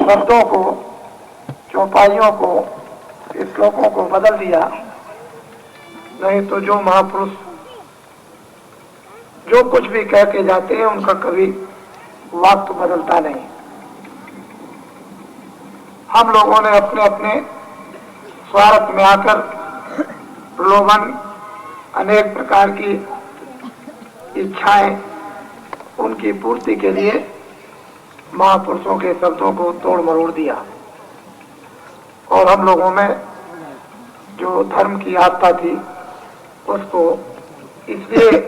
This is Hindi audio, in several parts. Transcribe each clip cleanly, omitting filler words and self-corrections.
शब्दों को, चौपाइयों को, श्लोकों को बदल दिया। नहीं तो जो महापुरुष जो कुछ भी कह के जाते हैं उनका कभी वाक्य बदलता नहीं। हम लोगों ने अपने अपने स्वार्थ में आकर प्रलोभन, अनेक प्रकार की इच्छाएं, उनकी पूर्ति के लिए महापुरुषों के शब्दों को तोड़ मरोड़ दिया। और हम लोगों में जो धर्म की आस्था थी उसको इसलिए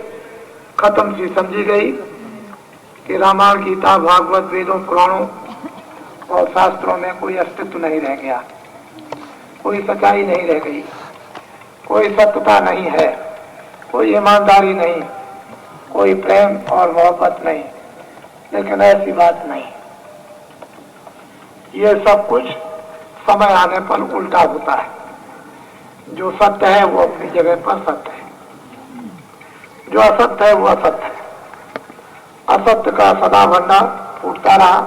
खत्म सी समझी गई कि रामायण, गीता, भागवत, वेदों, पुराणों और शास्त्रों में कोई अस्तित्व नहीं रह गया, कोई सच्चाई नहीं रह गई, कोई सत्यता नहीं है, कोई ईमानदारी नहीं, कोई प्रेम और मोहब्बत नहीं। लेकिन ऐसी बात नहीं, ये सब कुछ समय आने पर उल्टा होता है। जो सत्य है वो अपनी जगह पर सत्य है, जो असत्य है वो असत्य है। असत्य का सदा भंडार फूटता रहा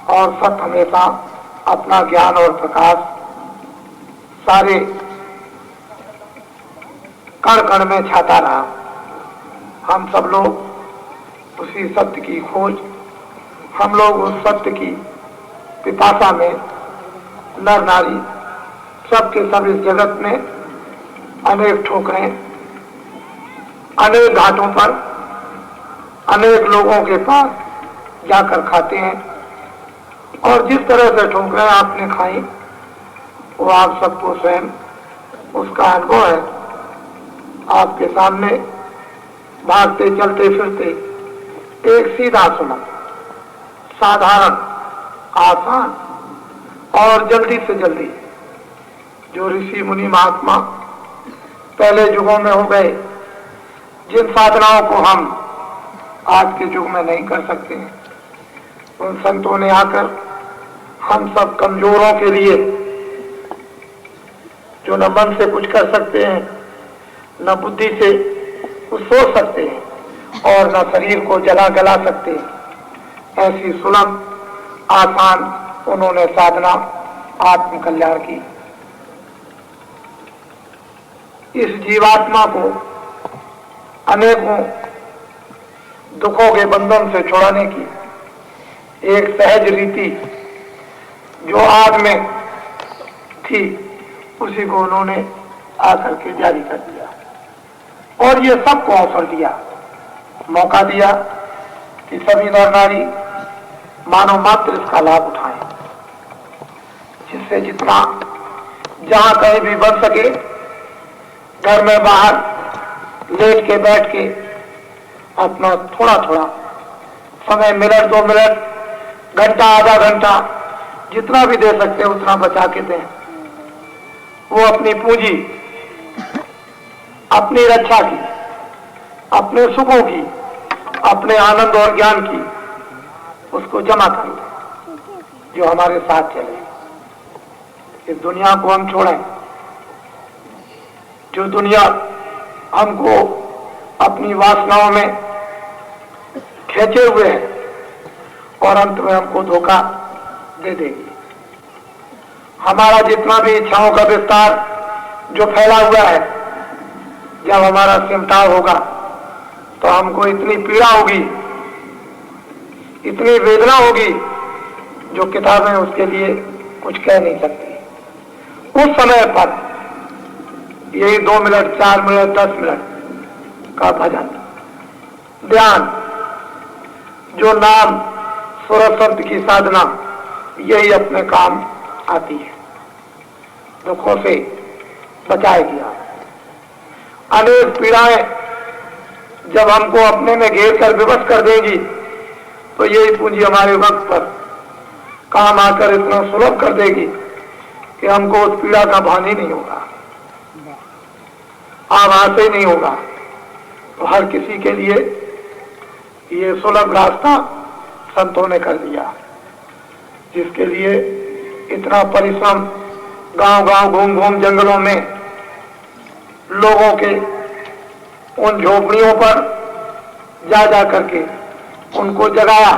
और सत्य हमेशा अपना ज्ञान और प्रकाश सारे कण कण में छाता रहा। हम सब लोग उसी सत्य की खोज, हम लोग उस सत्य की पिपासा में नर नारी सबके सब इस जगत में अनेक ठोकरें, अनेक घाटों पर, अनेक लोगों के पास जाकर खाते हैं। और जिस तरह से ठोकरें आपने खाई वो आप सबको स्वयं उसका अनुभव है। आपके सामने भागते चलते फिरते एक सीधा सुलभ, साधारण, आसान और जल्दी से जल्दी जो ऋषि मुनि महात्मा पहले युगों में हो गए, जिन साधनाओं को हम आज के युग में नहीं कर सकते, उन संतों ने आकर हम सब कमजोरों के लिए, जो न मन से कुछ कर सकते हैं, न बुद्धि से कुछ सोच सकते हैं और न शरीर को जला गला सकते हैं, ऐसी सुलभ आसान उन्होंने साधना आत्म कल्याण की। इस जीवात्मा को अनेकों दुखों के बंधन से छुड़ाने की एक सहज रीति जो आग में थी, उसी को उन्होंने आकर के जारी कर दिया और ये सबको अवसर दिया, मौका दिया कि सभी नर नारी मानव मात्र इसका लाभ उठाएं, जिससे जितना जहां कहीं भी बन सके, घर में बाहर लेट के बैठ के अपना थोड़ा थोड़ा समय, मिनट 2 मिनट, घंटा, आधा घंटा, जितना भी दे सकते हैं उतना बचा के दें। वो अपनी पूंजी, अपनी रक्षा की, अपने सुखों की, अपने आनंद और ज्ञान की, उसको जमा कर लें जो हमारे साथ चले। इस दुनिया को हम छोड़ें, जो दुनिया हमको अपनी वासनाओं में खेचे हुए है और अंत में हमको धोखा दे देगी। हमारा जितना भी इच्छाओं का विस्तार जो फैला हुआ है, जब हमारा सिमटाव होगा तो हमको इतनी पीड़ा होगी, इतनी वेदना होगी, जो किताबें उसके लिए कुछ कह नहीं सकती। उस समय पर यही 2 मिनट, 4 मिनट, 10 मिनट का भजन, ध्यान, जो नाम सुरसंत की साधना, यही अपने काम आती है, दुखों से बचाएगी। अनेक पीड़ाएं जब हमको अपने में घेर कर विवश कर देगी तो यही पूंजी हमारे वक्त पर काम आकर इतना सुलभ कर देगी कि हमको उस पीड़ा का भान ही नहीं होगा, आभास ही नहीं होगा। तो हर किसी के लिए ये सुलभ रास्ता संतों ने कर दिया, जिसके लिए इतना परिश्रम गांव गांव घूम घूम जंगलों में लोगों के उन झोपड़ियों पर जा करके उनको जगाया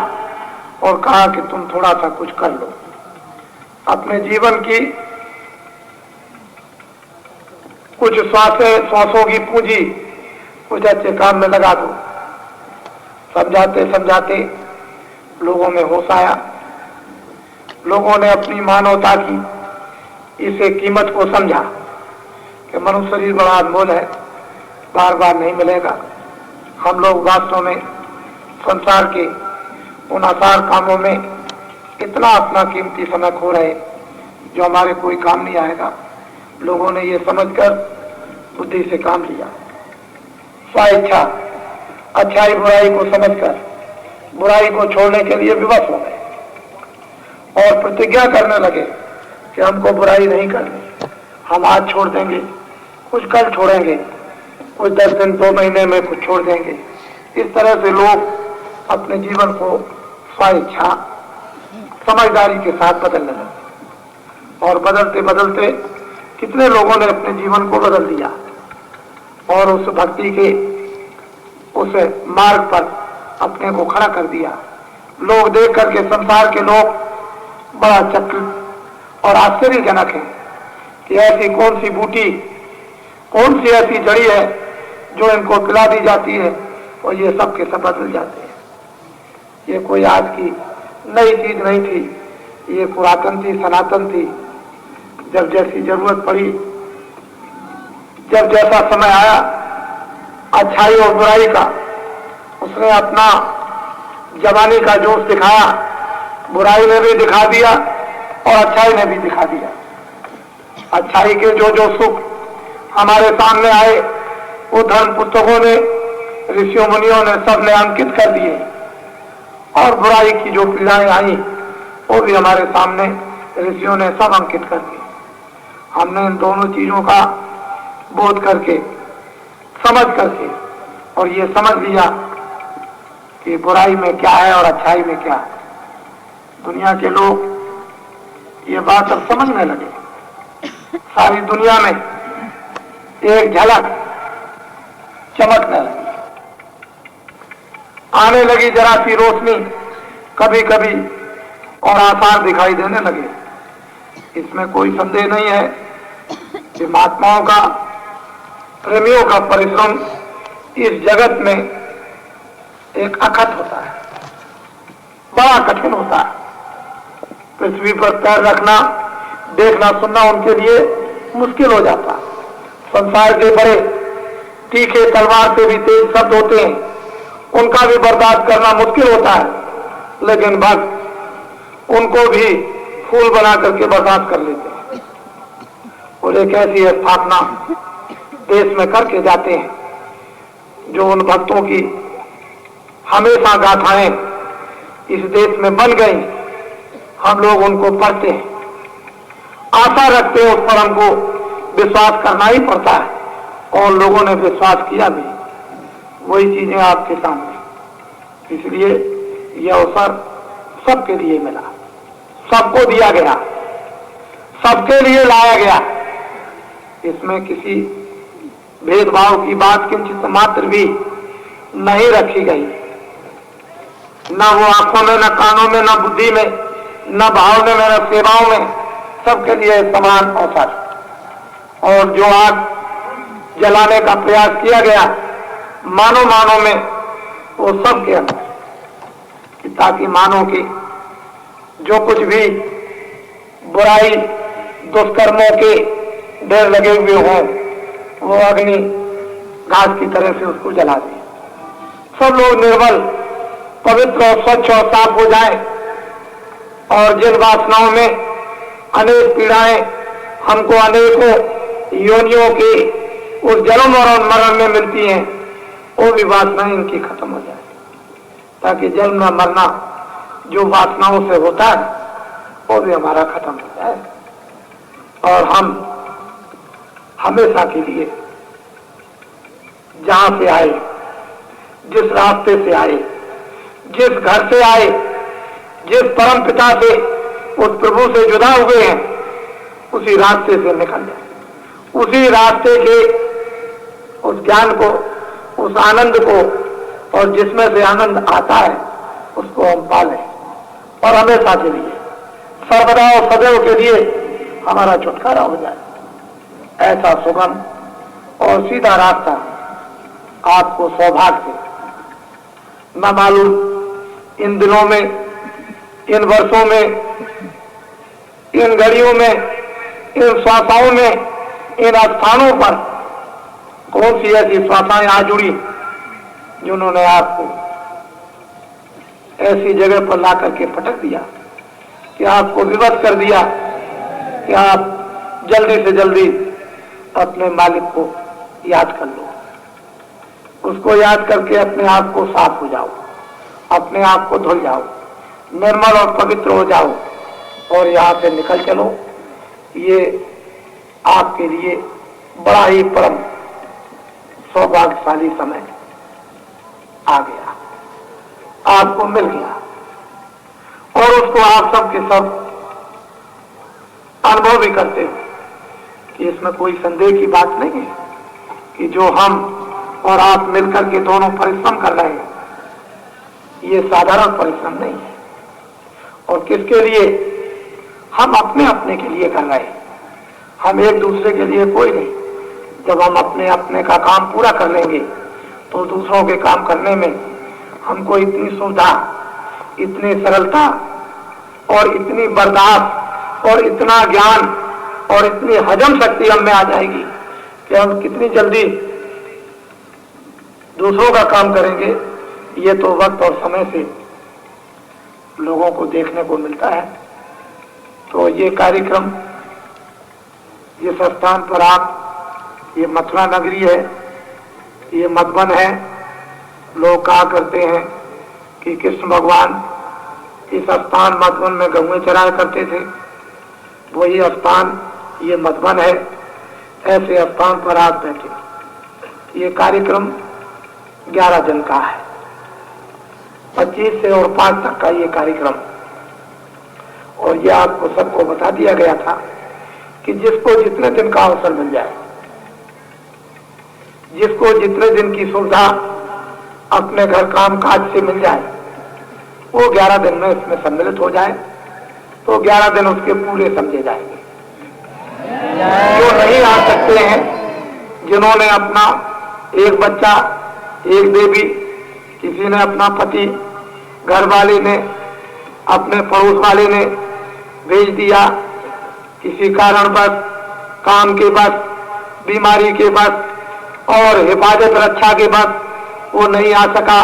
और कहा कि तुम थोड़ा सा कुछ कर लो। अपने जीवन की कुछ श्वासों की पूंजी कुछ अच्छे काम में लगा दो। समझाते समझाते लोगों में होश आया, लोगों ने अपनी मानवता की इसे कीमत को समझा कि मनुष्य शरीर बड़ा अनमोल है, बार बार नहीं मिलेगा। हम लोग वास्तव में संसार के उन आसार कामों में इतना अपना कीमती समय खो रहे जो हमारे कोई काम नहीं आएगा। लोगों ने ये समझकर बुद्धि से काम लिया, स्वेच्छा अच्छाई बुराई को समझकर बुराई को छोड़ने के लिए विवश हो गए और प्रतिज्ञा करने लगे कि हमको बुराई नहीं करनी, हम आज छोड़ देंगे, कुछ कल छोड़ेंगे, कुछ 10 दिन 2 महीने में कुछ छोड़ देंगे। इस तरह से लोग अपने जीवन को स्वेच्छा समझदारी के साथ बदलने लगे और बदलते बदलते कितने लोगों ने अपने जीवन को बदल दिया और उस भक्ति के उस मार्ग पर अपने को खड़ा कर दिया। लोग देख करके, संसार के लोग बड़ा चकित और आश्चर्यजनक है कि ऐसी कौन सी बूटी, कौन सी ऐसी जड़ी है जो इनको पिला दी जाती है और ये सब के सब बदल जाते हैं। ये कोई आज की नई चीज नहीं थी, ये पुरातन थी, सनातन थी। जब जैसी जरूरत पड़ी, जब जैसा समय आया अच्छाई और बुराई का, उसने अपना जवानी का जोश दिखाया। बुराई ने भी दिखा दिया और अच्छाई ने भी दिखा दिया। अच्छाई के जो जो सुख हमारे सामने आए वो धर्म पुस्तकों ने, ऋषियों मुनियों ने, सबने अंकित कर दिए और बुराई की जो पीड़ाएं आई वो भी हमारे सामने ऋषियों ने सब अंकित कर दिए। हमने इन दोनों चीजों का बोध करके, समझ करके और ये समझ लिया कि बुराई में क्या है और अच्छाई में क्या है। दुनिया के लोग ये बात अब समझने लगे। सारी दुनिया में एक झलक चमकने लगी, आने लगी जरा सी रोशनी कभी कभी और आसार दिखाई देने लगे। इसमें कोई संदेह नहीं है कि महात्माओं का, प्रेमियों का परिश्रम इस जगत में एक अखत होता है, बड़ा कठिन होता है। पृथ्वी पर पैर रखना, देखना, सुनना उनके लिए मुश्किल हो जाता है। संसार के बड़े तीखे तलवार से भी तेज शब्द होते हैं, उनका भी बर्दाश्त करना मुश्किल होता है, लेकिन भक्त उनको भी फूल बना करके बर्दाश्त कर लेते हैं और एक ऐसी स्थापना देश में करके जाते हैं जो उन भक्तों की हमेशा गाथाएं इस देश में बन गई। हम लोग उनको पढ़ते हैं, आशा रखते हैं, उस पर हमको विश्वास करना ही पड़ता है और लोगों ने विश्वास किया भी। वही चीजें आपके सामने, इसलिए यह अवसर सबके लिए मिला, सबको दिया गया, सबके लिए लाया गया। इसमें किसी भेदभाव की बात किंचित मात्र भी नहीं रखी गई, न वो आंखों में, न कानों में, न बुद्धि में, न भावने में, न सेवाओं में, सबके लिए समान अवसर। और जो आग जलाने का प्रयास किया गया मानव में, वो सबके अंदर, ताकि मानव की जो कुछ भी बुराई दुष्कर्मों के ढेर लगे हुए हों, वो अग्नि घास की तरह से उसको जला दे। सब लोग निर्मल, पवित्र और स्वच्छ और साफ हो जाएं और जिन वासनाओं में अनेक पीड़ाएं हमको अनेकों योनियों की उस जन्म और मरण में मिलती हैं, वो भी वासनाएं इनकी खत्म हो जाए, ताकि जन्म मरना जो वासनाओं से होता है वो भी हमारा खत्म हो जाए और हम हमेशा के लिए जहां से आए, जिस रास्ते से आए, जिस घर से आए, जिस परम पिता से, उस प्रभु से जुदा हुए हैं, उसी रास्ते से निकल जाए, उसी रास्ते के उस ज्ञान को, उस आनंद को, और जिसमें से आनंद आता है उसको हम पालें और हमेशा के लिए सर्वदा और सदैव के लिए हमारा छुटकारा हो जाए। ऐसा सुगम और सीधा रास्ता आपको सौभाग्य से न मालूम इन दिनों में, इन वर्षों में, इन घड़ियों में, इन श्वासाओं में, इन स्थानों पर कौन सी ऐसी श्वासाएं आ जुड़ी जिन्होंने आपको ऐसी जगह पर ला करके पटक दिया कि आपको विवश कर दिया कि आप जल्दी से जल्दी अपने मालिक को याद कर लो। उसको याद करके अपने आप को साफ हो जाओ, अपने आप को धुल जाओ, निर्मल और पवित्र हो जाओ और यहाँ से निकल चलो। ये आपके लिए बड़ा ही परम सौभाग्यशाली समय आ गया, आपको मिल गया और उसको आप सब के सब अनुभव भी करते हो कि इसमें कोई संदेह की बात नहीं है कि जो हम और आप मिलकर के दोनों परिश्रम कर रहे हैं ये साधारण परिश्रम नहीं है। और किसके लिए? हम अपने अपने के लिए कर रहे हैं, हम एक दूसरे के लिए कोई नहीं। जब हम अपने अपने का काम पूरा कर लेंगे तो दूसरों के काम करने में हमको इतनी सुविधा, इतनी सरलता और इतनी बर्दाश्त और इतना ज्ञान और इतनी हजम शक्ति हम में आ जाएगी कि हम कितनी जल्दी दूसरों का काम करेंगे। ये तो वक्त और समय से लोगों को देखने को मिलता है। तो ये कार्यक्रम जिस स्थान पर आप, ये मथुरा नगरी है, ये मधुबन है। लोग कहा करते हैं कि कृष्ण भगवान इस स्थान मधुबन में गौएं चराया करते थे, वही स्थान ये मधुबन है। ऐसे स्थान पर आप बैठे। ये कार्यक्रम 11 दिन का है, 25 से और 5 तक का ये कार्यक्रम। और ये आपको सबको बता दिया गया था कि जिसको जितने दिन का अवसर मिल जाए, जिसको जितने दिन की सुविधा अपने घर काम काज से मिल जाए, वो 11 दिन में इसमें सम्मिलित हो जाए तो 11 दिन उसके पूरे समझे जाएंगे। जो नहीं आ सकते हैं, जिन्होंने अपना एक बच्चा, एक बेबी, किसी ने अपना पति, घर वाले ने, अपने पड़ोस वाले ने भेज दिया, किसी कारणवश, काम के बस, बीमारी के बस और हिफाजत रक्षा के बस वो नहीं आ सका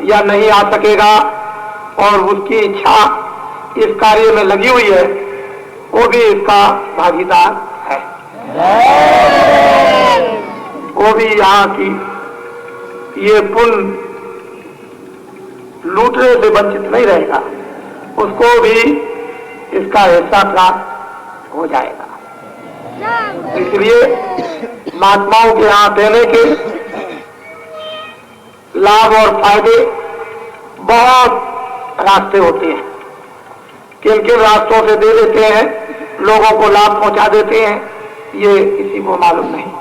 या नहीं आ सकेगा और उसकी इच्छा इस कार्य में लगी हुई है, वो भी इसका भागीदार है। वो भी यहाँ की ये पुण्य लूटने से वंचित नहीं रहेगा, उसको भी इसका हिस्सा प्राप्त हो जाएगा। इसलिए महात्माओं के यहाँ देने के लाभ और फायदे बहुत रास्ते होते हैं। किन किन रास्तों से दे देते हैं, लोगों को लाभ पहुंचा देते हैं, ये किसी को मालूम नहीं।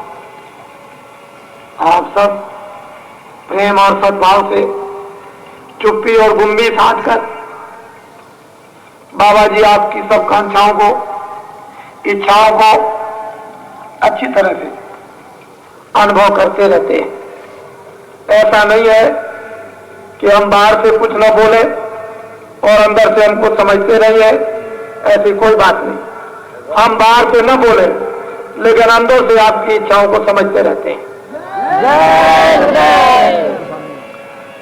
आप सब प्रेम और सद्भाव से चुप्पी और गुम्बी साध कर बाबा जी आपकी सब कांक्षाओं को, इच्छाओं को अच्छी तरह से अनुभव करते रहते हैं। ऐसा नहीं है कि हम बाहर से कुछ न बोले और अंदर से हमको समझते नहीं है, ऐसी कोई बात नहीं। हम बाहर से न बोले लेकिन अंदर से आपकी इच्छाओं को समझते रहते हैं।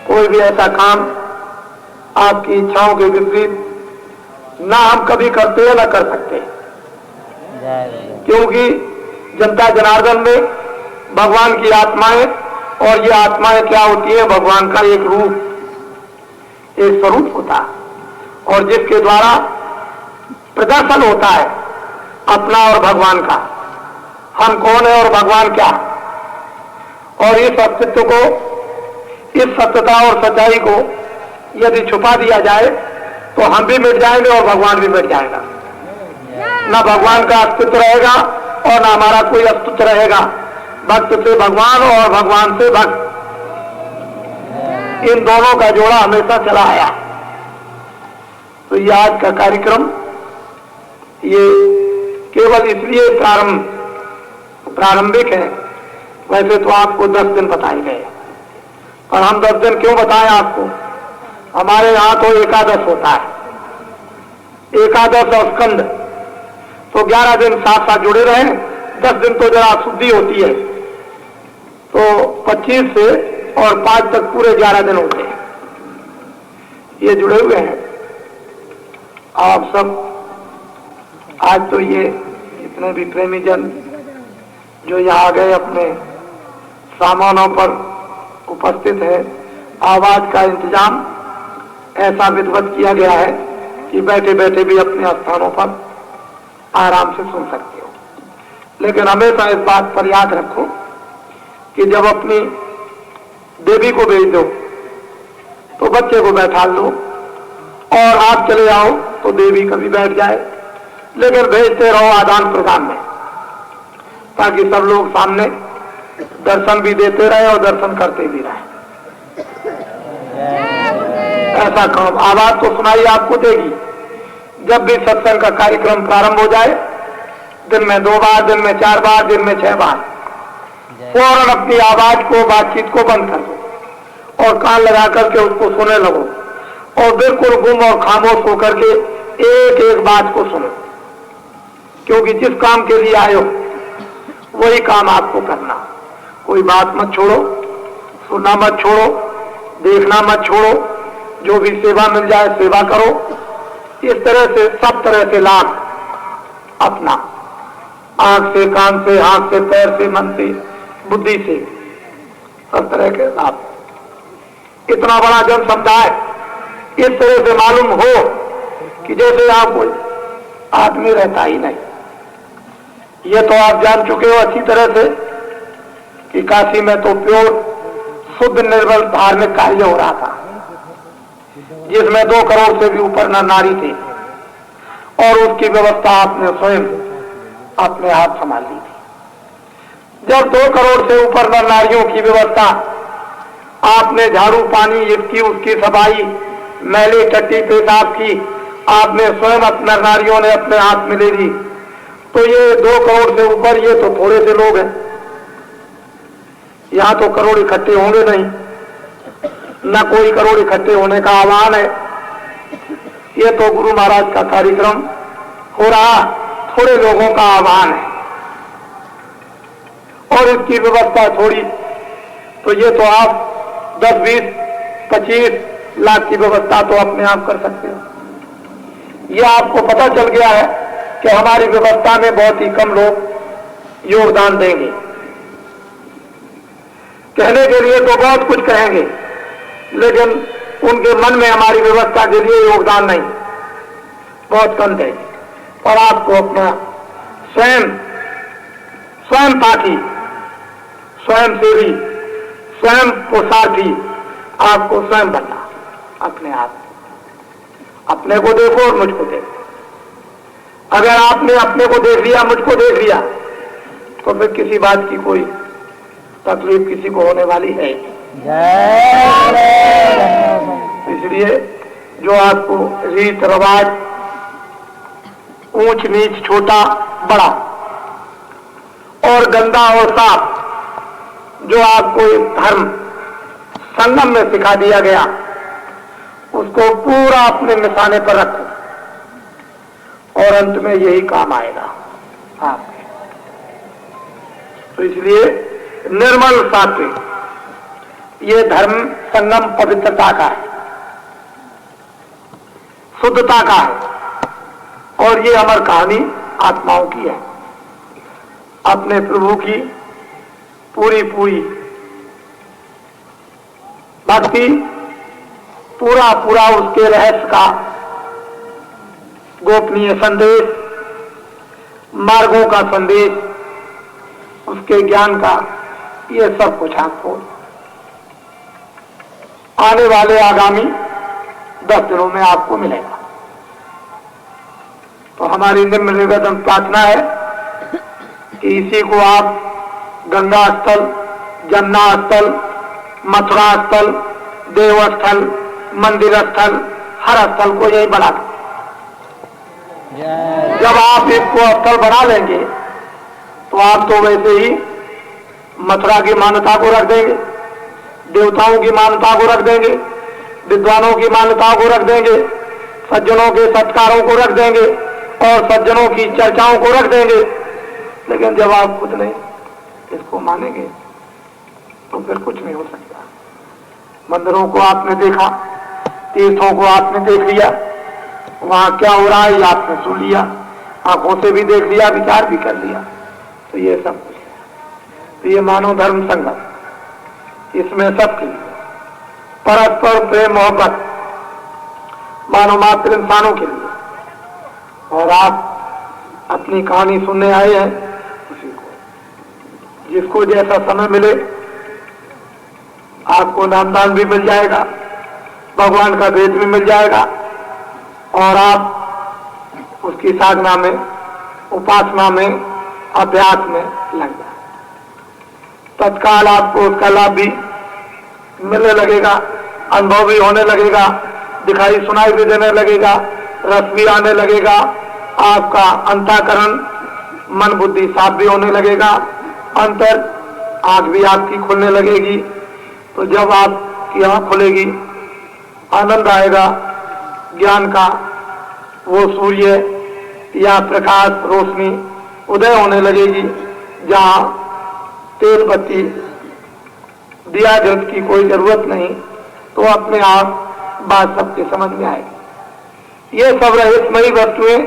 कोई भी ऐसा काम आपकी इच्छाओं के विपरीत ना हम कभी करते हैं ना कर सकते, क्योंकि जनता जनार्दन में भगवान की आत्माएं, और ये आत्माएं क्या होती है? भगवान का एक रूप, एक स्वरूप होता है और जिसके द्वारा प्रदर्शन होता है अपना और भगवान का, हम कौन है और भगवान क्या। और इस अस्तित्व को, इस सत्यता और सच्चाई को यदि छुपा दिया जाए तो हम भी मिट जाएंगे और भगवान भी मिट जाएगा। ना भगवान का अस्तित्व रहेगा और ना हमारा कोई अस्तित्व रहेगा। भक्त से भगवान और भगवान से भक्त, इन दोनों का जोड़ा हमेशा चला आया। तो ये आज का कार्यक्रम ये केवल इसलिए प्रारंभिक है। वैसे तो आपको 10 दिन बताए गए, पर हम 10 दिन क्यों बताएं आपको? हमारे यहाँ तो एकादश होता है, एकादश और स्कंद, तो 11 दिन साथ साथ जुड़े रहे। 10 दिन तो जरा शुद्धि होती है, तो 25 से और 5 तक पूरे 11 दिन होते हैं, ये जुड़े हुए हैं। आप सब आज तो ये जितने भी प्रेमी जन जो यहाँ आ गए अपने सामानों पर उपस्थित है, आवाज का इंतजाम ऐसा विधिवत किया गया है कि बैठे बैठे भी अपने स्थानों पर आराम से सुन सकते हो। लेकिन हमेशा इस बात पर याद रखो कि जब अपनी देवी को भेज दो तो बच्चे को बैठा लो, और आप चले आओ तो देवी कभी बैठ जाए, लेकिन भेजते रहो आदान प्रदान में, ताकि सब लोग सामने दर्शन भी देते रहे और दर्शन करते भी रहे। ऐसा काम आवाज तो सुनाई आपको देगी। जब भी सत्संग का कार्यक्रम प्रारंभ हो जाए, दिन में 2 बार, दिन में 4 बार, दिन में 6 बार, फौरन अपनी आवाज को, बातचीत को बंद कर दो और कान लगा करके उसको सुनने लगो, और बिल्कुल गुम और खामोश होकर के एक एक बात को सुनो, क्योंकि जिस काम के लिए आए हो वही काम आपको करना। कोई बात मत छोड़ो, सुनना मत छोड़ो, देखना मत छोड़ो, जो भी सेवा मिल जाए सेवा करो। इस तरह से सब तरह से लाभ अपना, आंख से, कान से, हाथ से, पैर से, मन से, बुद्धि से, सब तरह के लाभ। इतना बड़ा जन समुदाय इस तरह से मालूम हो कि जैसे आप कोई आदमी रहता ही नहीं। ये तो आप जान चुके हो अच्छी तरह से कि काशी में तो प्योर शुद्ध निर्मल धार्मिक कार्य हो रहा था, जिसमें 2 करोड़ से भी ऊपर नर नारी थे, और उसकी व्यवस्था आपने स्वयं अपने हाथ संभाल ली थी। जब 2 करोड़ से ऊपर नर नारियों की व्यवस्था आपने झाड़ू पानी इसकी उसकी सफाई, मैले टट्टी पेशाब की आपने स्वयं अपने नारियों ने अपने हाथ में ले ली, तो ये 2 करोड़ से ऊपर ये तो थोड़े से लोग हैं। यहां तो करोड़ इकट्ठे होंगे नहीं, न कोई करोड़ इकट्ठे होने का आह्वान है। ये तो गुरु महाराज का कार्यक्रम हो रहा, थोड़े लोगों का आह्वान है, और इसकी व्यवस्था थोड़ी, तो ये तो आप 10, 20, 25 लाख की व्यवस्था तो अपने आप कर सकते हो। यह आपको पता चल गया है कि हमारी व्यवस्था में बहुत ही कम लोग योगदान देंगे। कहने के लिए तो बहुत कुछ कहेंगे, लेकिन उनके मन में हमारी व्यवस्था के लिए योगदान नहीं, बहुत कम देंगे। और आपको अपना स्वयं पाठी, स्वयं सेवी, स्वयं पुरुषार्थी आपको स्वयं बनना। अपने आप अपने को देखो और मुझको देखो। अगर आपने अपने को देख लिया, मुझको देख लिया, तो फिर किसी बात की कोई तकलीफ किसी को होने वाली है। इसलिए जो आपको रीत रिवाज, ऊंच नीच, छोटा बड़ा और गंदा और साफ, जो आपको एक धर्म संगम में सिखा दिया गया, उसको पूरा अपने निशाने पर रखो, और अंत में यही काम आएगा आपके। तो इसलिए निर्मल सात्विक, ये धर्म संगम पवित्रता का है, शुद्धता का है, और ये अमर कहानी आत्माओं की है, अपने प्रभु की पूरी पूरी भक्ति, पूरा पूरा उसके रहस्य का गोपनीय संदेश, मार्गों का संदेश, उसके ज्ञान का, ये सब कुछ आपको आने वाले आगामी 10 दिनों में आपको मिलेगा। तो हमारी निम्न निवेदन प्रार्थना है कि इसी को आप गंगा स्थल, जमुना स्थल, मथुरा स्थल, देव स्थल, मंदिर स्थल, हर स्थल को यही बना दो। जब आप इसको स्थल बना लेंगे तो आप तो वैसे ही मथुरा की मान्यता को रख देंगे, देवताओं की मान्यता को रख देंगे, विद्वानों की मान्यता को रख देंगे, सज्जनों के सत्कारों को रख देंगे और सज्जनों की चर्चाओं को रख देंगे। लेकिन जब आप खुद नहीं इसको मानेंगे तो फिर कुछ नहीं हो सकता। मंदिरों को आपने देखा, तीर्थों को आपने देख लिया, वहां क्या हो रहा है ये आपने सुन लिया, आंखों से भी देख लिया, विचार भी कर लिया, तो ये सब कुछ है। तो ये मानव धर्म संगम, इसमें सबकी परस्पर प्रेम मोहब्बत मानव मात्र इंसानों के लिए। और आप अपनी कहानी सुनने आए हैं, उसी को जिसको जैसा समय मिले आपको नामदान भी मिल जाएगा, भगवान का वेद भी मिल जाएगा और आप उसकी साधना में, उपासना में, अभ्यास में लग जाए। तत्काल आपको उसका लाभ भी मिलने लगेगा, अनुभव भी होने लगेगा, दिखाई सुनाई भी देने लगेगा, रस भी आने लगेगा, आपका अंतःकरण मन बुद्धि साफ भी होने लगेगा, अंतर आंख भी आपकी खुलने लगेगी। तो जब आपकी आंख खुलेगी आनंद आएगा, ज्ञान का वो सूर्य या प्रकाश रोशनी उदय होने लगेगी, जहां तेल बत्ती दिया जल की कोई जरूरत नहीं, तो अपने आप बात सबके समझ में आएगी। ये सब रहस्यमयी वस्तुएं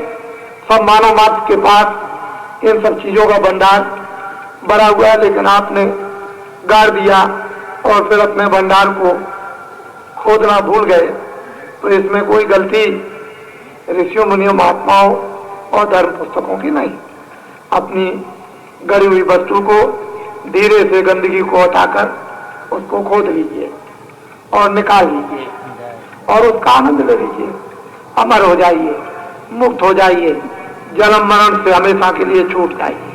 सब मानव मात्र के पास इन सब चीजों का भंडार भरा हुआ है, लेकिन आपने गाड़ दिया और फिर अपने भंडार को खोदना भूल गए। तो इसमें कोई गलती ऋषियों मुनियों महात्माओं और धर्म पुस्तकों की नहीं। अपनी गड़ी हुई वस्तु को धीरे से गंदगी को हटाकर उसको खोद लीजिए और निकाल लीजिए और उसका आनंद ले लीजिए, अमर हो जाइए, मुक्त हो जाइए, जन्म मरण से हमेशा के लिए छूट जाइए,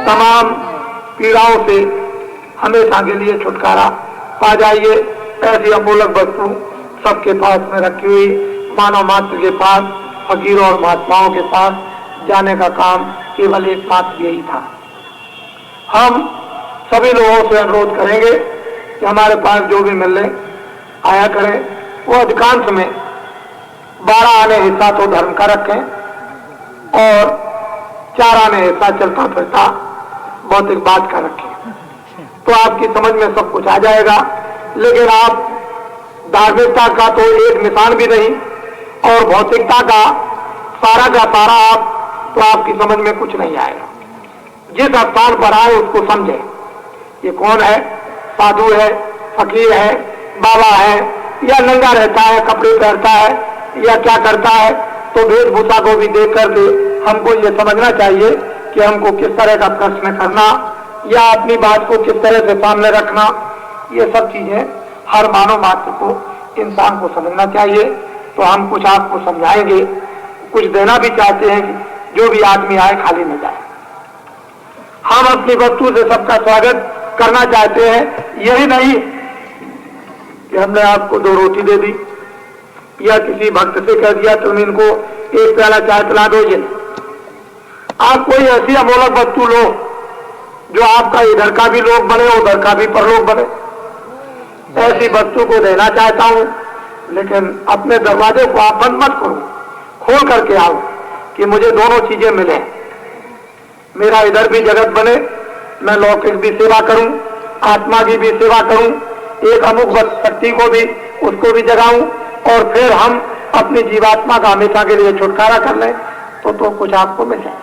तमाम पीड़ाओं से हमेशा के लिए छुटकारा पा जाइए। ऐसी अमूलक वस्तु सबके पास में रखी हुई मानव मात्र के पास, फकीरों और महात्माओं के पास जाने का काम केवल एक मात्र यही था। हम सभी लोगों से अनुरोध करेंगे कि हमारे पास जो भी मिलने आया करें, वो अधिकांश में 12 आने हिस्सा तो धर्म का रखें और 4 आने हिस्सा चलता फिरता भौतिक बात का रखें, तो आपकी समझ में सब कुछ आ जाएगा। लेकिन आप धार्मिकता का तो एक निशान भी नहीं और भौतिकता का सारा आप, तो आपकी समझ में कुछ नहीं आएगा। जिस स्थान पर आए उसको समझे, ये कौन है, साधु है, फकीर है, बाबा है, या नंगा रहता है, कपड़े पहनता है, या क्या करता है, तो वेशभूषा को भी देख करके हमको ये समझना चाहिए कि हमको किस तरह का प्रश्न करना या अपनी बात को किस तरह से सामने रखना। ये सब चीजें हर मानव मात्र को, इंसान को समझना चाहिए। तो हम कुछ आपको समझाएंगे, कुछ देना भी चाहते हैं कि जो भी आदमी आए खाली न जाए। हम अपनी वस्तु से सबका स्वागत करना चाहते हैं। यही नहीं कि हमने आपको 2 रोटी दे दी या किसी भक्त से कह दिया तुम इनको 1 प्याला चाय पिला दो। ये आप कोई ऐसी अमूलक वस्तु लो जो आपका इधर का भी लोग बने, उधर का भी परलोक बने। ऐसी वस्तु को देना चाहता हूं, लेकिन अपने दरवाजे को आप बंद मत करो, खोल करके आओ कि मुझे दोनों चीजें मिले। मेरा इधर भी जगत बने, मैं लौकिक भी सेवा करूं, आत्मा की भी सेवा करूं, एक अमुक शक्ति को भी, उसको भी जगाऊं, और फिर हम अपनी जीवात्मा का हमेशा के लिए छुटकारा कर लें, तो कुछ आपको मिल जाए।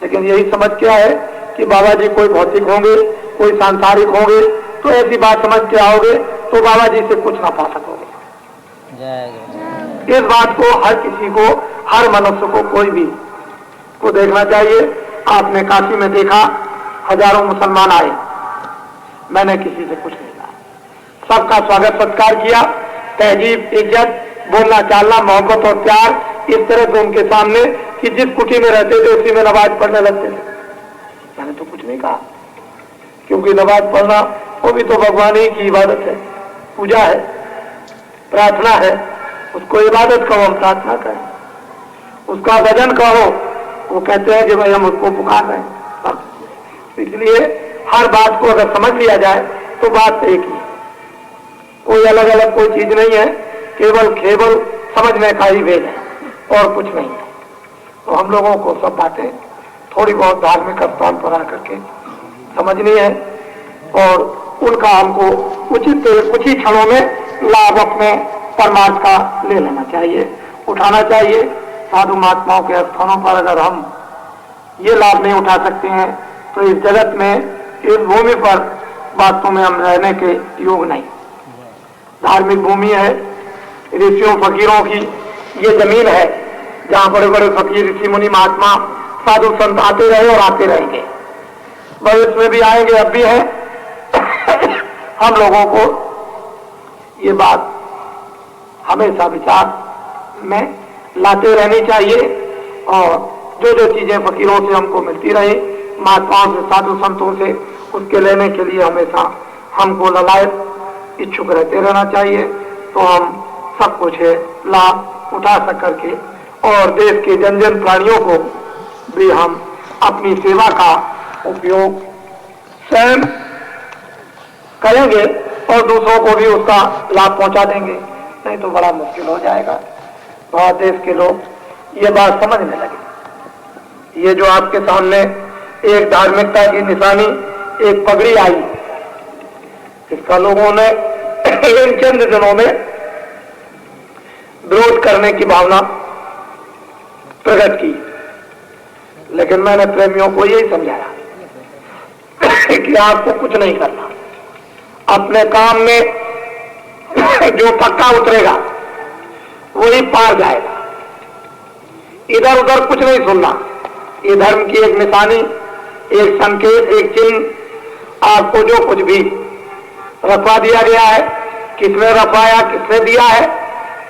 लेकिन यही समझ क्या है कि बाबा जी कोई भौतिक होंगे, कोई सांसारिक होंगे, तो ऐसी बात समझ के आओगे तो बाबा जी से कुछ ना पा सकोगे। इस बात को हर किसी को, हर मनुष्य को, कोई भी को देखना चाहिए। आपने काशी में देखा, हजारों मुसलमान आए, मैंने किसी से कुछ नहीं कहा, सबका स्वागत सत्कार किया, तहजीब, इज्जत, बोलना चालना, मोहब्बत और प्यार, इस तरह से उनके सामने कि जिस कुटी में रहते थे उसी में नमाज पढ़ने लगते थे। मैंने तो कुछ नहीं कहा, क्योंकि नमाज पढ़ना वो भी तो भगवान ही की इबादत है, पूजा है, प्रार्थना है, उसको इबादत कहो, हम प्रार्थना करें। उसका वजन कहो, वो कहते हैं कि भाई हम उसको पुकार रहे हैं। इसलिए हर बात को अगर समझ लिया जाए तो बात एक ही, कोई अलग अलग कोई चीज नहीं है, केवल समझने का ही भेद है और कुछ नहीं है। तो हम लोगों को सब बातें थोड़ी बहुत धार्मिक स्थान पर आकर के समझनी है और उनका हमको उचित कुछ ही क्षणों में लाभ अपने परमार्थ का ले लेना चाहिए, उठाना चाहिए। साधु महात्माओं के स्थानों पर अगर हम ये लाभ नहीं उठा सकते हैं तो इस जगत में, इस भूमि पर वास्तव में हम रहने के योग नहीं। धार्मिक भूमि है, ऋषियों फकीरों की ये जमीन है जहां बड़े बड़े फकीर, ऋषि मुनि, महात्मा, साधु संत आते रहे और आते रहेंगे, भविष्य में भी आएंगे, अब भी है। हम लोगों को ये बात हमेशा विचार में लाते रहनी चाहिए और जो जो चीजें फकीरों से हमको मिलती रही, महात्माओं से, साधु संतों से, उसके लेने के लिए हमेशा हमको ललायत इच्छुक रहते रहना चाहिए। तो हम सब कुछ लाभ उठा सक करके और देश के जन जन प्राणियों को भी हम अपनी सेवा का उपयोग स्वयं करेंगे और दूसरों को भी उसका लाभ पहुंचा देंगे, नहीं तो बड़ा मुश्किल हो जाएगा। बहुत देश के लोग ये बात समझने लगे। ये जो आपके सामने एक धार्मिकता की निशानी, एक पगड़ी आई, इसका लोगों ने इन चंद दिनों में विरोध करने की भावना प्रकट की, लेकिन मैंने प्रेमियों को यही समझाया कि आपको कुछ नहीं करना, अपने काम में जो पक्का उतरेगा वही पार जाएगा, इधर उधर कुछ नहीं सुनना। ये धर्म की एक निशानी, एक संकेत, एक चिन्ह, आपको जो कुछ भी रखवा दिया गया है, किसने रखवाया, किसने दिया है,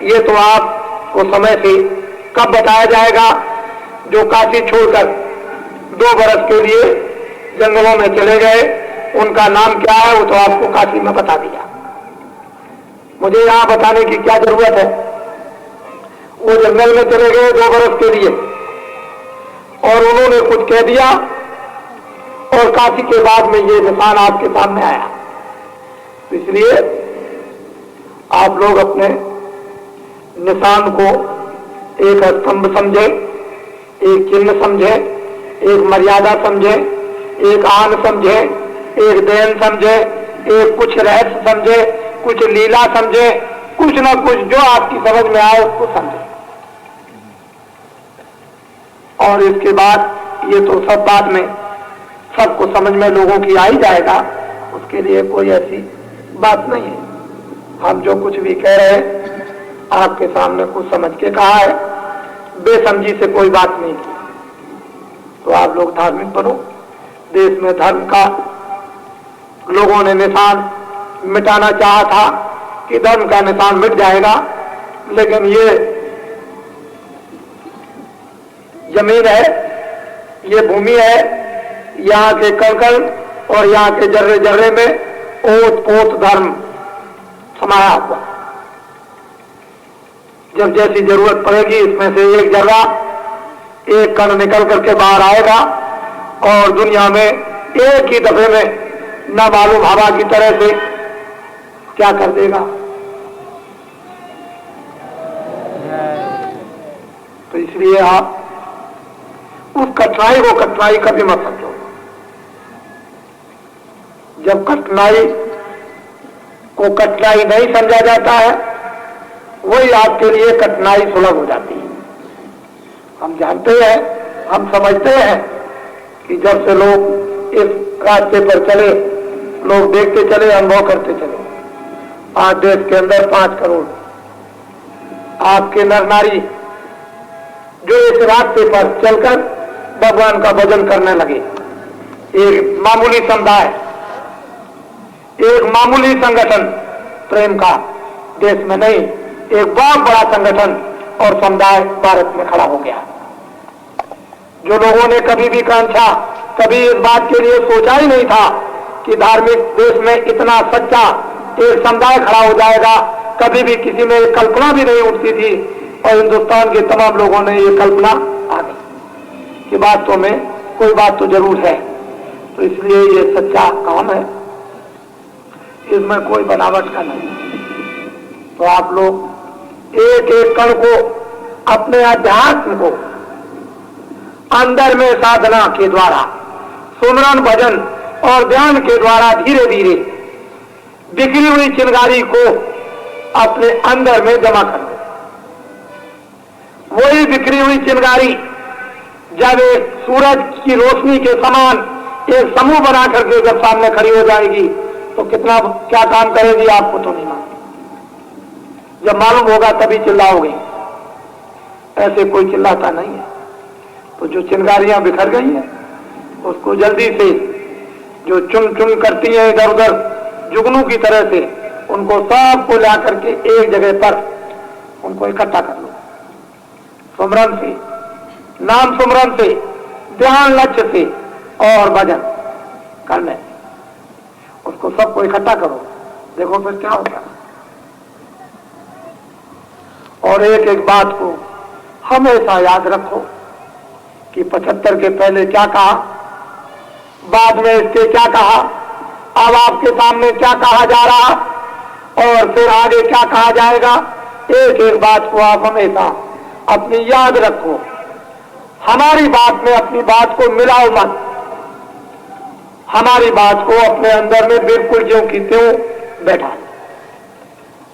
ये तो आपको समय से कब बताया जाएगा। जो काशी छोड़कर 2 बरस के लिए जंगलों में चले गए, उनका नाम क्या है वो तो आपको काशी में बता दिया, मुझे यहां बताने की क्या जरूरत है। वो जंगल में चले गए 2 बरस के लिए और उन्होंने कुछ कह दिया और काशी के बाद में ये निशान आपके सामने आया। तो इसलिए आप लोग अपने निशान को एक स्तंभ समझे, एक चिन्ह समझे, एक मर्यादा समझे, एक आन समझे, एक देन समझे, एक कुछ रहस्य समझे, कुछ लीला समझे, कुछ ना कुछ जो आपकी समझ में आए उसको समझे। और इसके बाद ये तो सब बाद में सबको समझ में लोगों की आ ही जाएगा, उसके लिए कोई ऐसी बात नहीं है। हम जो कुछ भी कह रहे हैं आपके सामने कुछ समझ के कहा है, बेसमझी से कोई बात नहीं की। तो आप लोग धार्मिक बनो। देश में धर्म का लोगों ने निशान मिटाना चाहा था कि धर्म का निशान मिट जाएगा, लेकिन ये जमीन है, ये भूमि है, यहाँ के कण और यहाँ के जर्रे जर्रे में ओत पोत धर्म समाया हुआ। जब जैसी जरूरत पड़ेगी इसमें से एक जर्रा, एक कण निकल करके बाहर आएगा और दुनिया में एक ही दफे में न मालूम हवा की तरह से क्या कर देगा। तो इसलिए आप उस कठिनाई को कठिनाई कभी मत समझो। जब कठिनाई को कठिनाई नहीं समझा जाता है, वही आपके लिए कठिनाई सुलभ हो जाती है। हम जानते हैं, हम समझते हैं कि जब से लोग इस रास्ते पर चले, लोग देखते चले, अनुभव करते चले। आज देश के अंदर 5 करोड़ आपके नर नारी जो इस रास्ते पर चलकर भगवान का भजन करने लगे। एक मामूली समुदाय, एक मामूली संगठन प्रेम का देश में नहीं, एक बहुत बड़ा संगठन और समुदाय भारत में खड़ा हो गया। जो लोगों ने कभी भी कांक्षा, कभी इस बात के लिए सोचा ही नहीं था कि धार्मिक देश में इतना सच्चा एक समुदाय खड़ा हो जाएगा, कभी भी किसी में कल्पना भी नहीं उठती थी और हिंदुस्तान के तमाम लोगों ने ये कल्पना आ गई कि वास्तव में कोई बात तो जरूर है। तो इसलिए ये सच्चा काम है, इसमें कोई बनावट का नहीं। तो आप लोग एक एक कण को, अपने अध्यात्म को अंदर में साधना के द्वारा, सुमरन भजन और ध्यान के द्वारा धीरे धीरे बिखरी हुई चिंगारी को अपने अंदर में जमा कर दो। वही बिखरी हुई चिंगारी जब एक सूरज की रोशनी के समान एक समूह बना करके जब सामने खड़ी हो जाएगी तो कितना क्या काम करेगी आपको तो नहीं मालूम। जब मालूम होगा तभी चिल्लाओगे, ऐसे कोई चिल्लाता नहीं है। तो जो चिंगारियां बिखर गई हैं उसको जल्दी से जो चुन चुन करती हैं इधर उधर जुगनू की तरह से, उनको सबको ला करके एक जगह पर उनको इकट्ठा कर लो। सुमरन से, नाम सुमरन से, ध्यान लक्ष्य से और भजन करने, उसको सबको इकट्ठा करो, देखो फिर क्या होता है। और एक एक बात को हमेशा याद रखो कि 75 के पहले क्या कहा, बाद में इसके क्या कहा, अब आपके सामने क्या कहा जा रहा और फिर आगे क्या कहा जाएगा। एक एक बात को आप हमेशा अपनी याद रखो। हमारी बात में अपनी बात को मिलाओ मत, हमारी बात को अपने अंदर में बिल्कुल ज्यों की त्यों बैठा,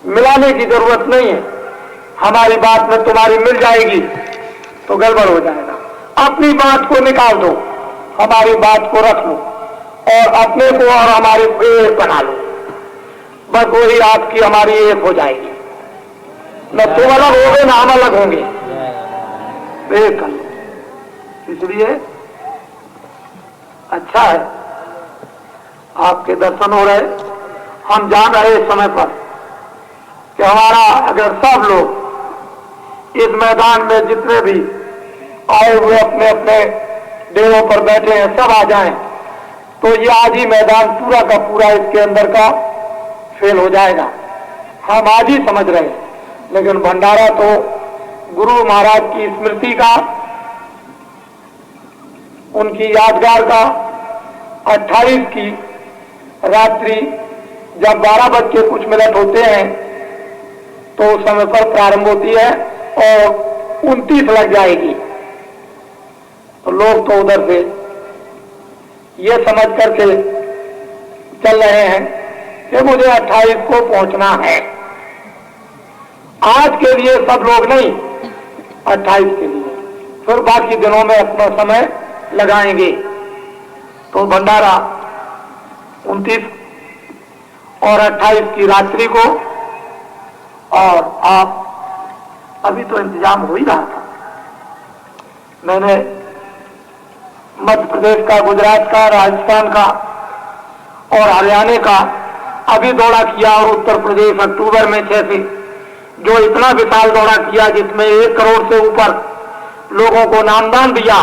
मिलाने की जरूरत नहीं है। हमारी बात में तुम्हारी मिल जाएगी तो गड़बड़ हो जाएगा। अपनी बात को निकाल दो, हमारी बात को रख लो और अपने को और हमारी एक बना लो, बस वही आपकी हमारी एक हो जाएगी। न तुम अलग होगे ना हम अलग होंगे, एक कर लो। इसलिए अच्छा है आपके दर्शन हो रहे, हम जान रहे इस समय पर कि हमारा अगर सब लोग इस मैदान में जितने भी आए हुए अपने अपने डेरों पर बैठे हैं सब आ जाएं तो ये आज ही मैदान पूरा का पूरा इसके अंदर का फेल हो जाएगा। हम आज ही समझ रहे हैं, लेकिन भंडारा तो गुरु महाराज की स्मृति का, उनकी यादगार का 28 की रात्रि जब 12 बज के कुछ मिनट होते हैं तो उस समय पर प्रारंभ होती है और 29 लग जाएगी। तो लोग तो उधर से ये समझ करके चल रहे हैं कि मुझे 28 को पहुंचना है। आज के लिए सब लोग नहीं, 28 के लिए, फिर बाकी दिनों में अपना समय लगाएंगे। तो भंडारा 29 और 28 की रात्रि को, और आप अभी तो इंतजाम हो ही रहा था। मैंने मध्य प्रदेश का, गुजरात का, राजस्थान का और हरियाणा का अभी दौरा किया और उत्तर प्रदेश अक्टूबर में 6 से जो इतना विशाल दौरा किया जिसमें 1 करोड़ से ऊपर लोगों को नामदान दिया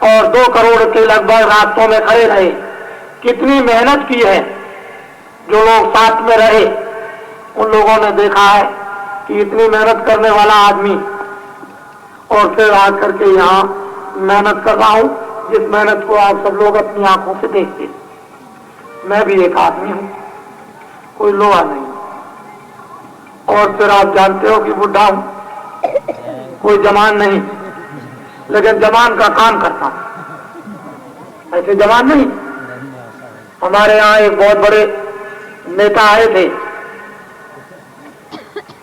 और 2 करोड़ के लगभग रास्तों में खड़े रहे। कितनी मेहनत की है, जो लोग साथ में रहे उन लोगों ने देखा है कि इतनी मेहनत करने वाला आदमी और फिर आकर के यहाँ मेहनत कर रहा हूं, जिस मेहनत को आप सब लोग अपनी आंखों से देखते। मैं भी एक आदमी हूं, कोई लोहा नहीं, और फिर आप जानते हो कि बुढ़ा हूं, कोई जवान नहीं, लेकिन जवान का काम करता हूं, ऐसे जवान नहीं। हमारे यहाँ एक बहुत बड़े नेता आए थे,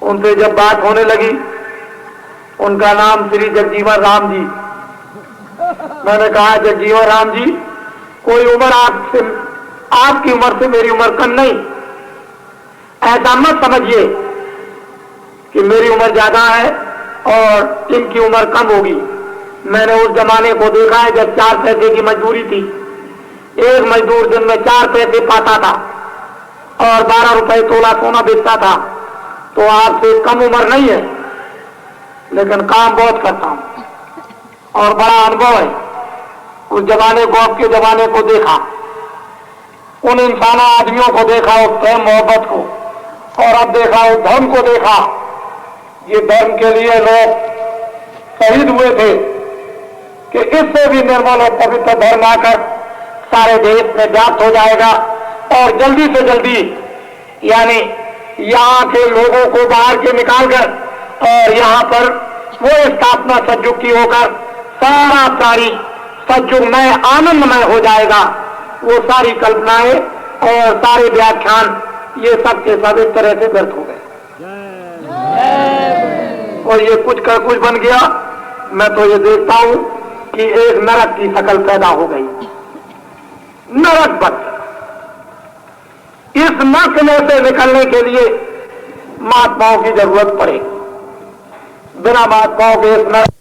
उनसे जब बात होने लगी, उनका नाम श्री जगजीवन राम जी। मैंने कहा जगजीवन राम जी, कोई उम्र आपसे, आपकी उम्र से मेरी उम्र कम नहीं, ऐसा मत समझिए कि मेरी उम्र ज्यादा है और इनकी उम्र कम होगी। मैंने उस जमाने को देखा है जब 4 पैसे की मजदूरी थी, एक मजदूर दिन में 4 पैसे पाता था और 12 रुपए तोला सोना बेचता था। तो आपसे कम उम्र नहीं है, लेकिन काम बहुत करता हूं और बड़ा अनुभव है। उस जमाने को, अब के जमाने को देखा, उन इंसानों आदमियों को देखा, उस प्रेम मोहब्बत को, और अब देखा उस धर्म को देखा ये धर्म के लिए लोग शहीद हुए थे कि इससे भी निर्मल और पवित्र धर्म आकर सारे देश में व्याप्त हो जाएगा और जल्दी से जल्दी यानी यहाँ के लोगों को बाहर के निकालकर और यहाँ पर वो स्थापना सतयुग की होकर सारा प्राणी सतयुगमय आनंदमय हो जाएगा। वो सारी कल्पनाएं और सारे व्याख्यान ये सब के सब एक तरह से व्यर्थ हो गए और ये कुछ का कुछ बन गया। मैं तो ये देखता हूं कि एक नरक की शकल पैदा हो गई, नरक बन गया। इस नरक में से निकलने के लिए महात्माओं की जरूरत पड़ेगी। बिना महात्माओं के इस नरक